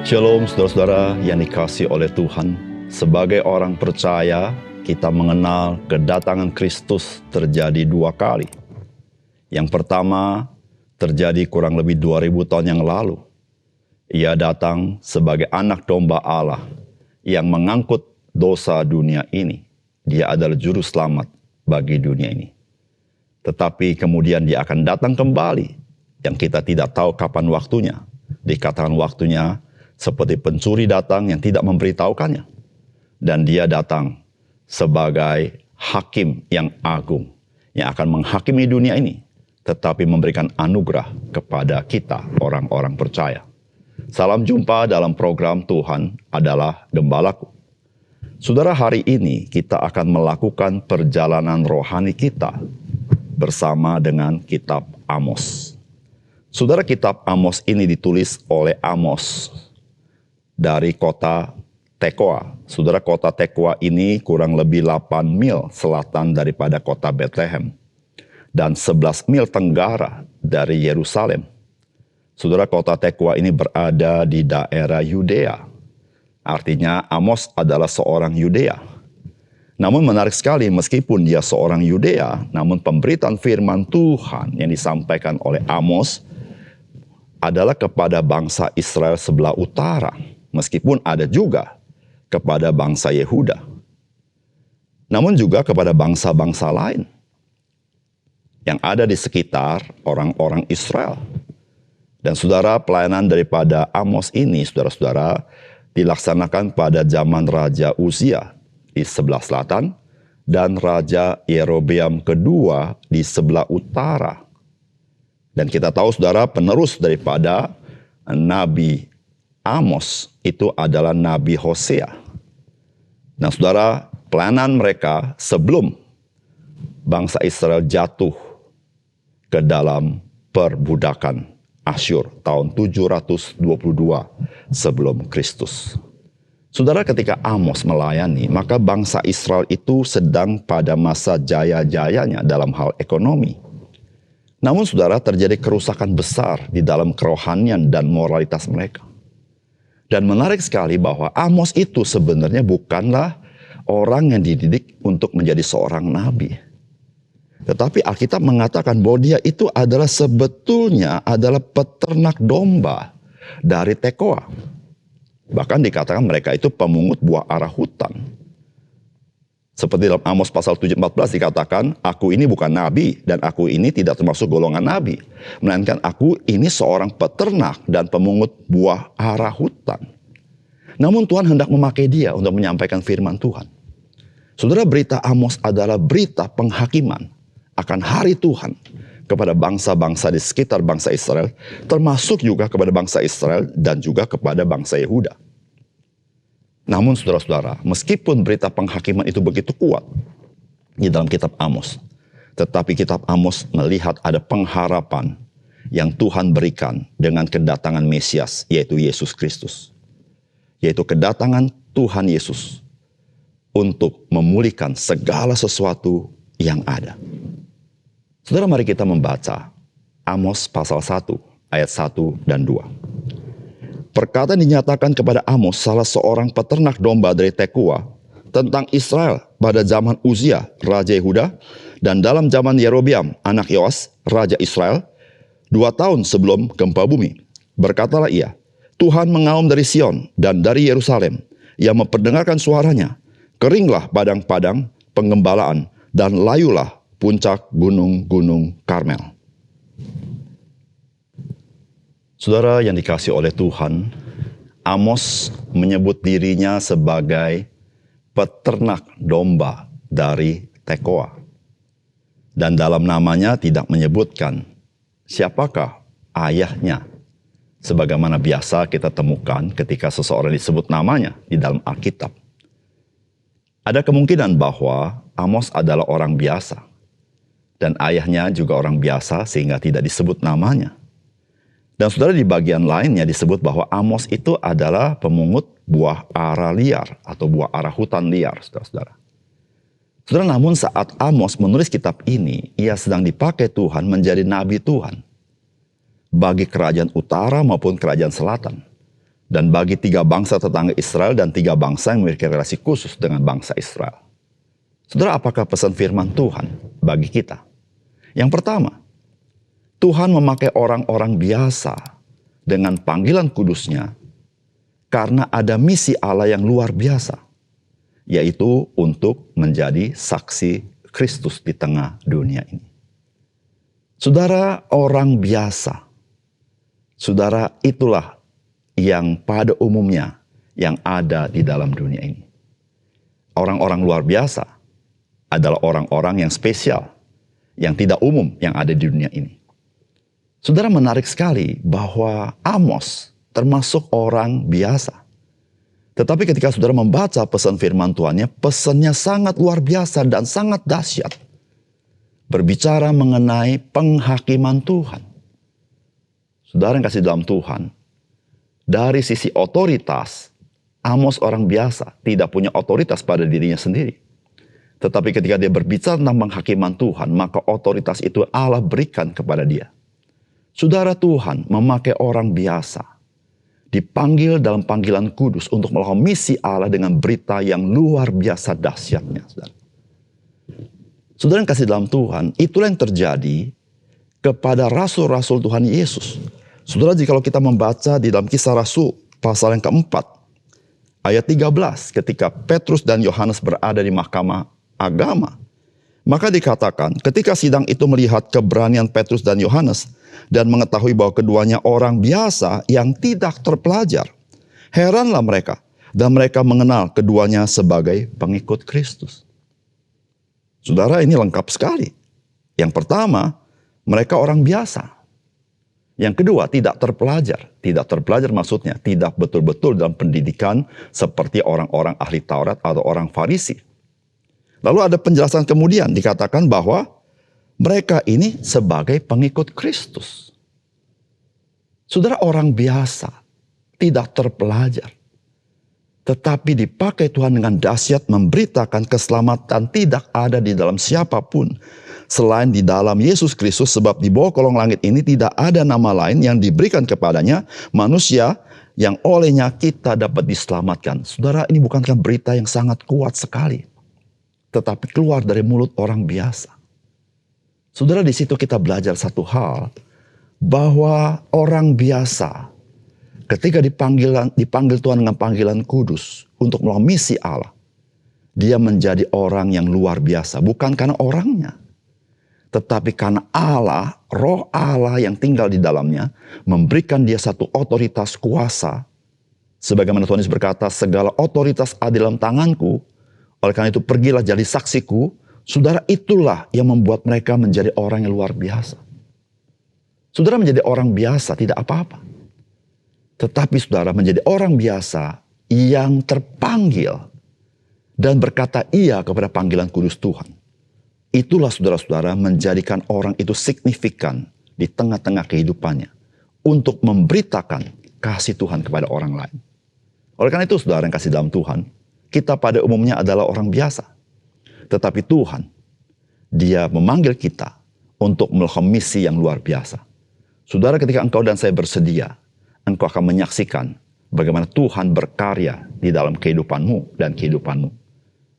Shalom saudara-saudara yang dikasihi oleh Tuhan. Sebagai orang percaya, kita mengenal kedatangan Kristus terjadi dua kali. Yang pertama terjadi kurang lebih 2000 tahun yang lalu. Ia datang sebagai anak domba Allah yang mengangkut dosa dunia ini. Dia adalah juru selamat bagi dunia ini. Tetapi kemudian dia akan datang kembali yang kita tidak tahu kapan waktunya. Dikatakan waktunya seperti pencuri datang yang tidak memberitahukannya. Dan dia datang sebagai hakim yang agung, yang akan menghakimi dunia ini, tetapi memberikan anugerah kepada kita, orang-orang percaya. Salam jumpa dalam program Tuhan adalah Gembalaku. Saudara, hari ini kita akan melakukan perjalanan rohani kita bersama dengan kitab Amos. Saudara, kitab Amos ini ditulis oleh Amos dari kota Tekoa. Saudara, kota Tekoa ini kurang lebih 8 mil selatan daripada kota Bethlehem dan 11 mil tenggara dari Yerusalem. Saudara, kota Tekoa ini berada di daerah Yudea. Artinya Amos adalah seorang Yudea. Namun menarik sekali, meskipun dia seorang Yudea, namun pemberitaan firman Tuhan yang disampaikan oleh Amos adalah kepada bangsa Israel sebelah utara, meskipun ada juga kepada bangsa Yehuda, namun juga kepada bangsa-bangsa lain yang ada di sekitar orang-orang Israel. Dan saudara, pelayanan daripada Amos ini, saudara-saudara, dilaksanakan pada zaman Raja Uzia di sebelah selatan dan Raja Yerobeam kedua di sebelah utara. Dan kita tahu, saudara, penerus daripada Nabi Amos itu adalah Nabi Hosea. Nah, saudara, pelayanan mereka sebelum bangsa Israel jatuh ke dalam perbudakan Asyur tahun 722 sebelum Kristus. Saudara, ketika Amos melayani, maka bangsa Israel itu sedang pada masa jaya-jayanya dalam hal ekonomi. Namun saudara, terjadi kerusakan besar di dalam kerohanian dan moralitas mereka. Dan menarik sekali bahwa Amos itu sebenarnya bukanlah orang yang dididik untuk menjadi seorang nabi. Tetapi Alkitab mengatakan bahwa dia itu adalah sebetulnya adalah peternak domba dari Tekoa. Bahkan dikatakan mereka itu pemungut buah ara hutan. Seperti dalam Amos pasal 7:14 dikatakan, aku ini bukan nabi dan aku ini tidak termasuk golongan nabi. Melainkan aku ini seorang peternak dan pemungut buah ara hutan. Namun Tuhan hendak memakai dia untuk menyampaikan firman Tuhan. Saudara, berita Amos adalah berita penghakiman akan hari Tuhan kepada bangsa-bangsa di sekitar bangsa Israel, termasuk juga kepada bangsa Israel dan juga kepada bangsa Yehuda. Namun saudara-saudara, meskipun berita penghakiman itu begitu kuat di dalam kitab Amos, tetapi kitab Amos melihat ada pengharapan yang Tuhan berikan dengan kedatangan Mesias, yaitu Yesus Kristus. Yaitu kedatangan Tuhan Yesus untuk memulihkan segala sesuatu yang ada. Saudara, mari kita membaca Amos pasal 1 ayat 1 dan 2. Perkataan dinyatakan kepada Amos, salah seorang peternak domba dari Tekoa, tentang Israel pada zaman Uzia, Raja Yehuda, dan dalam zaman Yerobeam, anak Yoas, Raja Israel, 2 tahun sebelum gempa bumi. Berkatalah ia, Tuhan mengaum dari Sion dan dari Yerusalem, yang memperdengarkan suaranya, keringlah padang-padang penggembalaan, dan layulah puncak gunung-gunung Karmel. Saudara yang dikasihi oleh Tuhan, Amos menyebut dirinya sebagai peternak domba dari Tekoa. Dan dalam namanya tidak menyebutkan siapakah ayahnya. Sebagaimana biasa kita temukan ketika seseorang disebut namanya di dalam Alkitab. Ada kemungkinan bahwa Amos adalah orang biasa. Dan ayahnya juga orang biasa sehingga tidak disebut namanya. Dan saudara, di bagian lainnya disebut bahwa Amos itu adalah pemungut buah ara liar atau buah ara hutan liar, saudara-saudara. Saudara, namun saat Amos menulis kitab ini, ia sedang dipakai Tuhan menjadi nabi Tuhan. Bagi kerajaan utara maupun kerajaan selatan. Dan bagi 3 bangsa tetangga Israel dan 3 bangsa yang memiliki relasi khusus dengan bangsa Israel. Saudara, apakah pesan firman Tuhan bagi kita? Yang pertama, Tuhan memakai orang-orang biasa dengan panggilan kudusnya karena ada misi Allah yang luar biasa, yaitu untuk menjadi saksi Kristus di tengah dunia ini. Saudara, orang biasa, saudara, itulah yang pada umumnya yang ada di dalam dunia ini. Orang-orang luar biasa adalah orang-orang yang spesial, yang tidak umum yang ada di dunia ini. Saudara, menarik sekali bahwa Amos termasuk orang biasa. Tetapi ketika saudara membaca pesan firman Tuhannya, pesannya sangat luar biasa dan sangat dahsyat. Berbicara mengenai penghakiman Tuhan. Saudara yang kasih dalam Tuhan, dari sisi otoritas, Amos orang biasa, tidak punya otoritas pada dirinya sendiri. Tetapi ketika dia berbicara tentang penghakiman Tuhan, maka otoritas itu Allah berikan kepada dia. Saudara, Tuhan memakai orang biasa, dipanggil dalam panggilan kudus untuk melakukan misi Allah dengan berita yang luar biasa dahsyatnya. Saudara yang kasih dalam Tuhan, itulah yang terjadi kepada rasul-rasul Tuhan Yesus. Saudara, jika kita membaca di dalam Kisah Rasul pasal yang keempat, ayat 13, ketika Petrus dan Yohanes berada di mahkamah agama, maka dikatakan ketika sidang itu melihat keberanian Petrus dan Yohanes dan mengetahui bahwa keduanya orang biasa yang tidak terpelajar, heranlah mereka dan mereka mengenal keduanya sebagai pengikut Kristus. Saudara, ini lengkap sekali. Yang pertama, mereka orang biasa. Yang kedua, tidak terpelajar. Tidak terpelajar maksudnya tidak betul-betul dalam pendidikan seperti orang-orang ahli Taurat atau orang Farisi. Lalu ada penjelasan kemudian dikatakan bahwa mereka ini sebagai pengikut Kristus. Saudara, orang biasa, tidak terpelajar. Tetapi dipakai Tuhan dengan dahsyat memberitakan keselamatan tidak ada di dalam siapapun selain di dalam Yesus Kristus, sebab di bawah kolong langit ini tidak ada nama lain yang diberikan kepadanya manusia yang olehnya kita dapat diselamatkan. Saudara, ini bukankah berita yang sangat kuat sekali, tetapi keluar dari mulut orang biasa. Saudara, di situ kita belajar satu hal, bahwa orang biasa ketika dipanggil Tuhan dengan panggilan kudus untuk melakukan misi Allah, dia menjadi orang yang luar biasa. Bukan karena orangnya, tetapi karena Allah, roh Allah yang tinggal di dalamnya, memberikan dia satu otoritas kuasa. Sebagaimana Tuhan Yesus berkata, segala otoritas ada dalam tanganku, oleh karena itu pergilah jadi saksiku. Saudara, itulah yang membuat mereka menjadi orang yang luar biasa. Saudara, menjadi orang biasa tidak apa-apa. Tetapi saudara, menjadi orang biasa yang terpanggil dan berkata iya kepada panggilan kudus Tuhan. Itulah saudara-saudara menjadikan orang itu signifikan di tengah-tengah kehidupannya untuk memberitakan kasih Tuhan kepada orang lain. Oleh karena itu saudara yang kasih dalam Tuhan, kita pada umumnya adalah orang biasa. Tetapi Tuhan, dia memanggil kita untuk melakukan misi yang luar biasa. Saudara, ketika engkau dan saya bersedia, engkau akan menyaksikan bagaimana Tuhan berkarya di dalam kehidupanmu dan kehidupanmu.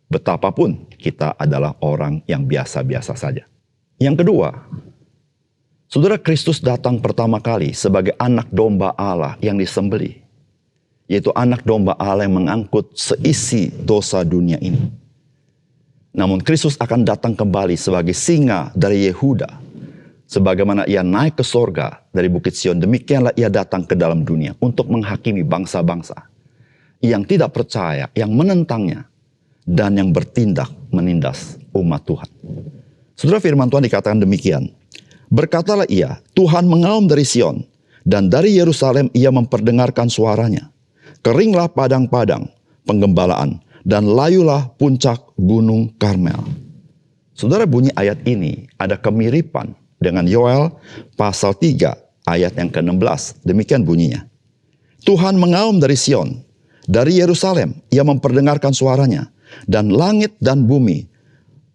Betapapun kita adalah orang yang biasa-biasa saja. Yang kedua, saudara, Kristus datang pertama kali sebagai anak domba Allah yang disembelih. Yaitu anak domba Allah yang mengangkut seisi dosa dunia ini. Namun Kristus akan datang kembali sebagai singa dari Yehuda. Sebagaimana ia naik ke sorga dari Bukit Sion, demikianlah ia datang ke dalam dunia untuk menghakimi bangsa-bangsa yang tidak percaya, yang menentangnya, dan yang bertindak menindas umat Tuhan. Saudara, firman Tuhan dikatakan demikian. Berkatalah ia, Tuhan mengaum dari Sion, dan dari Yerusalem ia memperdengarkan suaranya. Keringlah padang-padang penggembalaan, dan layulah puncak gunung Karmel. Saudara, bunyi ayat ini ada kemiripan dengan Yoel pasal 3 ayat yang ke-16. Demikian bunyinya. Tuhan mengaum dari Sion, dari Yerusalem ia memperdengarkan suaranya, dan langit dan bumi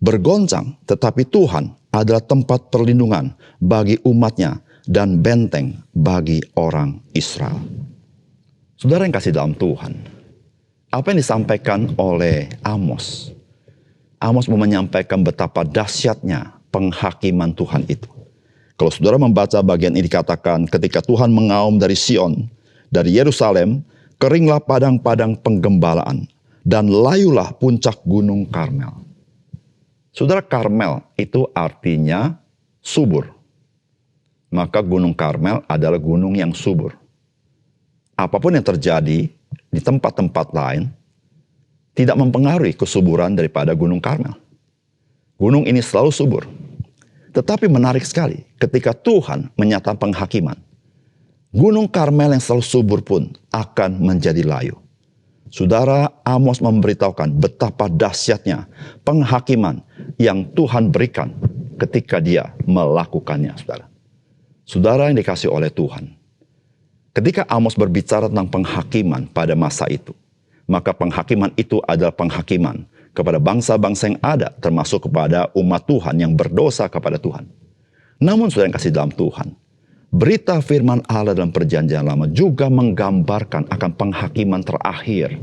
bergoncang, tetapi Tuhan adalah tempat perlindungan bagi umatnya dan benteng bagi orang Israel. Saudara yang kasih dalam Tuhan, apa yang disampaikan oleh Amos? Amos mau menyampaikan betapa dahsyatnya penghakiman Tuhan itu. Kalau saudara membaca bagian ini dikatakan, ketika Tuhan mengaum dari Sion, dari Yerusalem, keringlah padang-padang penggembalaan, dan layulah puncak gunung Karmel. Saudara, Karmel itu artinya subur. Maka gunung Karmel adalah gunung yang subur. Apapun yang terjadi di tempat-tempat lain, tidak mempengaruhi kesuburan daripada gunung Karmel. Gunung ini selalu subur. Tetapi menarik sekali, ketika Tuhan menyatakan penghakiman, gunung Karmel yang selalu subur pun akan menjadi layu. Saudara, Amos memberitahukan betapa dahsyatnya penghakiman yang Tuhan berikan ketika dia melakukannya, saudara. Saudara yang dikasih oleh Tuhan, ketika Amos berbicara tentang penghakiman pada masa itu, maka penghakiman itu adalah penghakiman kepada bangsa-bangsa yang ada, termasuk kepada umat Tuhan yang berdosa kepada Tuhan. Namun saudara yang kasih dalam Tuhan, berita firman Allah dalam perjanjian lama juga menggambarkan akan penghakiman terakhir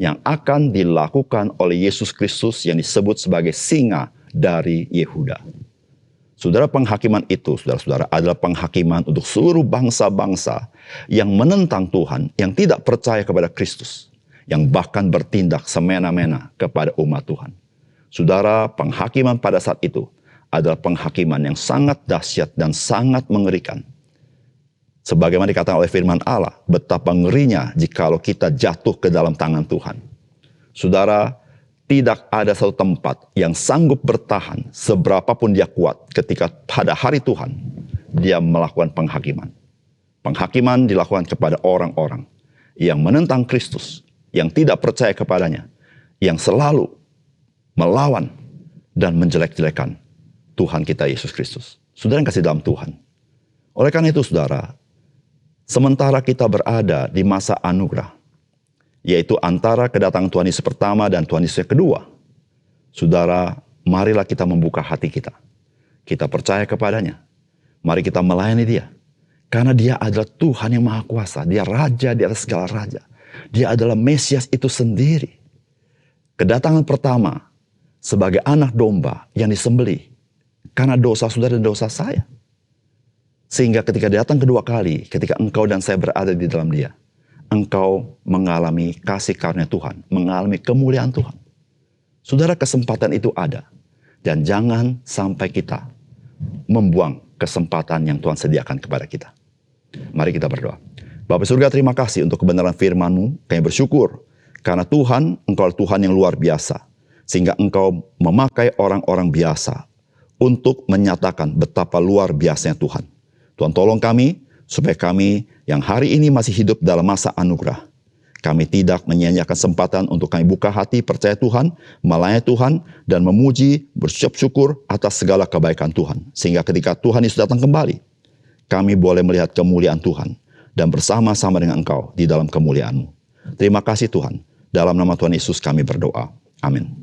yang akan dilakukan oleh Yesus Kristus yang disebut sebagai singa dari Yehuda. Saudara, penghakiman itu, saudara-saudara, adalah penghakiman untuk seluruh bangsa-bangsa yang menentang Tuhan, yang tidak percaya kepada Kristus, yang bahkan bertindak semena-mena kepada umat Tuhan. Saudara, penghakiman pada saat itu adalah penghakiman yang sangat dahsyat dan sangat mengerikan. Sebagaimana dikatakan oleh firman Allah, betapa ngerinya jikalau kita jatuh ke dalam tangan Tuhan. Saudara, tidak ada satu tempat yang sanggup bertahan seberapapun dia kuat ketika pada hari Tuhan dia melakukan penghakiman. Penghakiman dilakukan kepada orang-orang yang menentang Kristus, yang tidak percaya kepadanya, yang selalu melawan dan menjelek-jelekan Tuhan kita Yesus Kristus. Saudara yang kasih dalam Tuhan. Oleh karena itu saudara, sementara kita berada di masa anugerah, yaitu antara kedatangan Tuhan Yesus pertama dan Tuhan Yesus yang kedua, saudara, marilah kita membuka hati kita. Kita percaya kepadanya. Mari kita melayani dia. Karena dia adalah Tuhan yang Maha Kuasa. Dia Raja di atas segala Raja. Dia adalah Mesias itu sendiri. Kedatangan pertama sebagai anak domba yang disembelih karena dosa saudara dan dosa saya. Sehingga ketika datang kedua kali, ketika engkau dan saya berada di dalam dia, engkau mengalami kasih karunia Tuhan, mengalami kemuliaan Tuhan. Saudara, kesempatan itu ada. Dan jangan sampai kita membuang kesempatan yang Tuhan sediakan kepada kita. Mari kita berdoa. Bapa surga, terima kasih untuk kebenaran firman-Mu. Kami bersyukur karena Tuhan, Engkau adalah Tuhan yang luar biasa. Sehingga Engkau memakai orang-orang biasa untuk menyatakan betapa luar biasanya Tuhan. Tuhan, tolong kami supaya kami yang hari ini masih hidup dalam masa anugerah, kami tidak menyia-nyiakan kesempatan untuk kami buka hati, percaya Tuhan, melayani Tuhan, dan memuji, bersyukur atas segala kebaikan Tuhan. Sehingga ketika Tuhan Yesus datang kembali, kami boleh melihat kemuliaan Tuhan dan bersama-sama dengan Engkau di dalam kemuliaan-Mu. Terima kasih Tuhan. Dalam nama Tuhan Yesus kami berdoa. Amin.